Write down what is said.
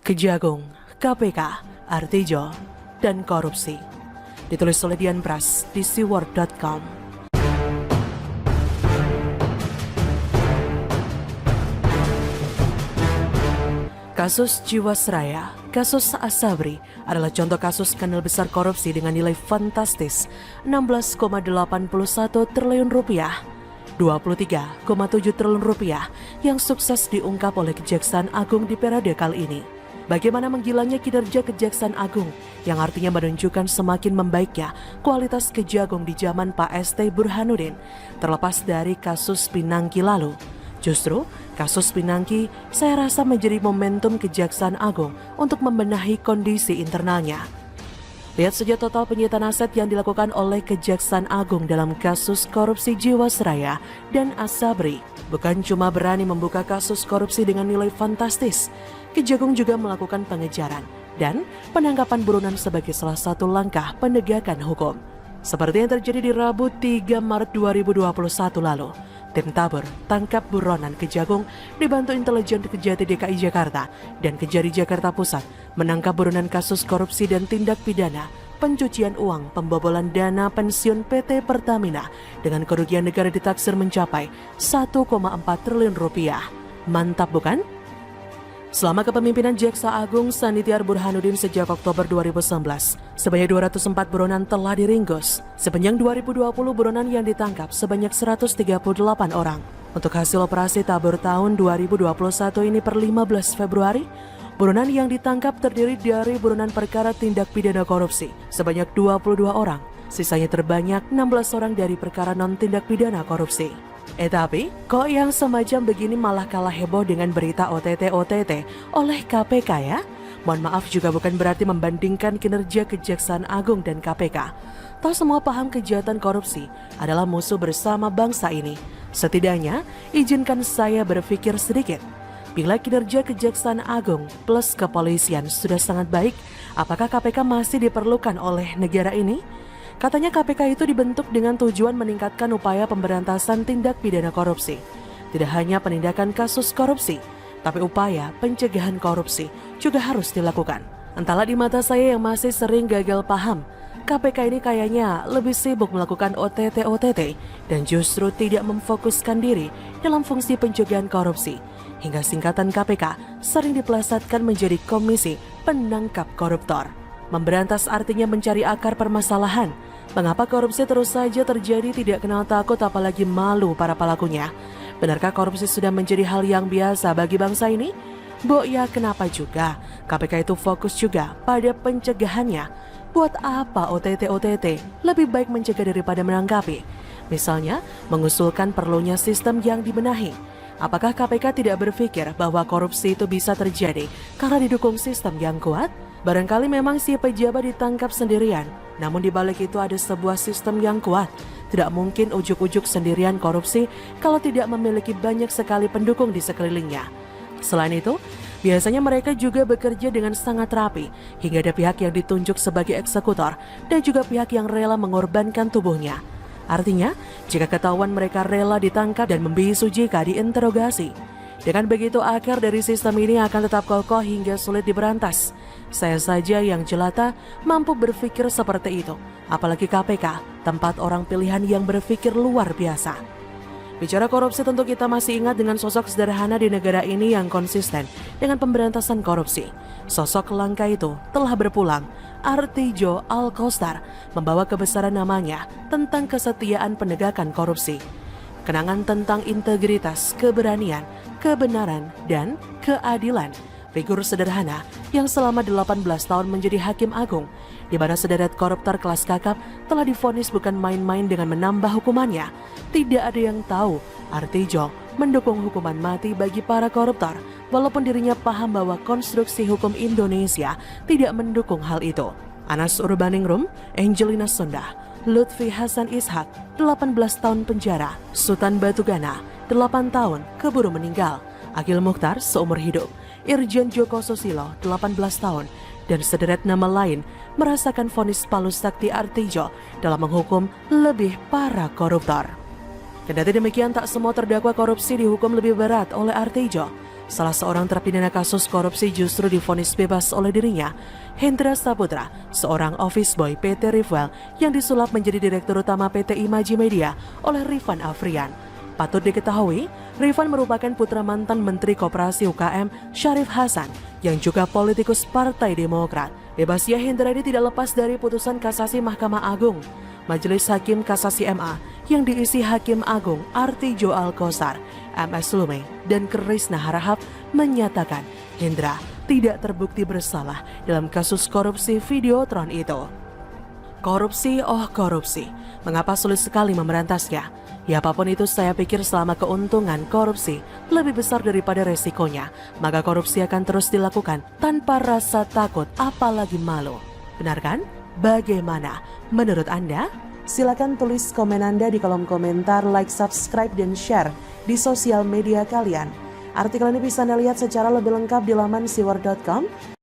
Kejagung, KPK, Artijo, dan korupsi. Ditulis oleh Dian Pras di seaworld.com. Kasus Jiwasraya, kasus Asabri adalah contoh kasus skandal besar korupsi dengan nilai fantastis 16,81 triliun rupiah, 23,7 triliun rupiah yang sukses diungkap oleh Kejaksaan Agung di periode kali ini. Bagaimana menggilanya kinerja Kejaksaan Agung yang artinya menunjukkan semakin membaiknya kualitas Kejagung di zaman Pak ST Burhanuddin, terlepas dari kasus Pinangki lalu. Justru, kasus Pinangki saya rasa menjadi momentum Kejaksaan Agung untuk membenahi kondisi internalnya. Lihat saja total penyitaan aset yang dilakukan oleh Kejaksaan Agung dalam kasus korupsi Jiwasraya dan Asabri. Bukan cuma berani membuka kasus korupsi dengan nilai fantastis, Kejagung juga melakukan pengejaran dan penangkapan buronan sebagai salah satu langkah penegakan hukum. Seperti yang terjadi di Rabu 3 Maret 2021 lalu. Tim Tabur tangkap buronan Kejagung dibantu intelijen Kejati DKI Jakarta dan Kejari Jakarta Pusat menangkap buronan kasus korupsi dan tindak pidana pencucian uang pembobolan dana pensiun PT Pertamina dengan kerugian negara ditaksir mencapai 1,4 triliun rupiah. Mantap bukan? Selama kepemimpinan Jaksa Agung Sanitiar Burhanuddin sejak Oktober 2019, sebanyak 204 buronan telah diringkus. Sepanjang 2020 buronan yang ditangkap sebanyak 138 orang. Untuk hasil operasi tabur tahun 2021 ini per 15 Februari, buronan yang ditangkap terdiri dari buronan perkara tindak pidana korupsi sebanyak 22 orang. Sisanya terbanyak 16 orang dari perkara non-tindak pidana korupsi. Tapi, kok yang semacam begini malah kalah heboh dengan berita OTT oleh KPK ya? Mohon maaf juga bukan berarti membandingkan kinerja Kejaksaan Agung dan KPK. Toh semua paham kejahatan korupsi adalah musuh bersama bangsa ini. Setidaknya, izinkan saya berpikir sedikit. Bila kinerja Kejaksaan Agung plus kepolisian sudah sangat baik, apakah KPK masih diperlukan oleh negara ini? Katanya KPK itu dibentuk dengan tujuan meningkatkan upaya pemberantasan tindak pidana korupsi. Tidak hanya penindakan kasus korupsi, tapi upaya pencegahan korupsi juga harus dilakukan. Entahlah di mata saya yang masih sering gagal paham, KPK ini kayaknya lebih sibuk melakukan OTT dan justru tidak memfokuskan diri dalam fungsi pencegahan korupsi. Hingga singkatan KPK sering dipelesetkan menjadi Komisi Penangkap Koruptor. Memberantas artinya mencari akar permasalahan. Mengapa korupsi terus saja terjadi tidak kenal takut apalagi malu para pelakunya? Benarkah korupsi sudah menjadi hal yang biasa bagi bangsa ini? Ya kenapa juga? KPK itu fokus juga pada pencegahannya. Buat apa OTT? Lebih baik mencegah daripada menangkapi. Misalnya, mengusulkan perlunya sistem yang dibenahi. Apakah KPK tidak berpikir bahwa korupsi itu bisa terjadi karena didukung sistem yang kuat? Barangkali memang si pejabat ditangkap sendirian, namun di balik itu ada sebuah sistem yang kuat. Tidak mungkin ujuk-ujuk sendirian korupsi kalau tidak memiliki banyak sekali pendukung di sekelilingnya. Selain itu, biasanya mereka juga bekerja dengan sangat rapi, hingga ada pihak yang ditunjuk sebagai eksekutor dan juga pihak yang rela mengorbankan tubuhnya. Artinya, jika ketahuan mereka rela ditangkap dan membisu jika diinterogasi. Dengan begitu akar dari sistem ini akan tetap kokoh hingga sulit diberantas. Saya saja yang jelata mampu berpikir seperti itu. Apalagi KPK, tempat orang pilihan yang berpikir luar biasa. Bicara korupsi tentu kita masih ingat dengan sosok sederhana di negara ini yang konsisten dengan pemberantasan korupsi. Sosok langka itu telah berpulang. Artijo Alkostar membawa kebesaran namanya tentang kesetiaan penegakan korupsi. Kenangan tentang integritas, keberanian, kebenaran, dan keadilan. Figur sederhana yang selama 18 tahun menjadi hakim agung, di mana sederet koruptor kelas kakap telah divonis bukan main-main dengan menambah hukumannya. Tidak ada yang tahu Artijo mendukung hukuman mati bagi para koruptor, walaupun dirinya paham bahwa konstruksi hukum Indonesia tidak mendukung hal itu. Anas Urbaningrum, Angelina Sondah, Lutfi Hasan Ishak, 18 tahun penjara. Sultan Batugana, 8 tahun, keburu meninggal. Akil Mukhtar, seumur hidup. Irjen Joko Susilo, 18 tahun. Dan sederet nama lain merasakan vonis Palu Sakti Artijo dalam menghukum lebih para koruptor. Kendati demikian, tak semua terdakwa korupsi dihukum lebih berat oleh Artijo. Salah seorang terpidana kasus korupsi justru divonis bebas oleh dirinya, Hendra Saputra, seorang office boy PT Rifwell yang disulap menjadi Direktur Utama PT Imaji Media oleh Rifan Afrian. Patut diketahui, Rifan merupakan putra mantan Menteri Koperasi UKM Syarif Hasan yang juga politikus Partai Demokrat. Bebasnya Hendra ini tidak lepas dari putusan kasasi Mahkamah Agung. Majelis Hakim Kasasi MA yang diisi Hakim Agung Artijo Alkosar, MS Lume, dan Krisna Harahap menyatakan Hendra tidak terbukti bersalah dalam kasus korupsi Videotron itu. Korupsi, oh korupsi. Mengapa sulit sekali memberantasnya? Ya apapun itu, saya pikir selama keuntungan korupsi lebih besar daripada resikonya, maka korupsi akan terus dilakukan tanpa rasa takut apalagi malu. Benar kan? Bagaimana menurut Anda? Silakan tulis komen Anda di kolom komentar, like, subscribe, dan share di sosial media kalian. Artikel ini bisa Anda lihat secara lebih lengkap di laman siwar.com.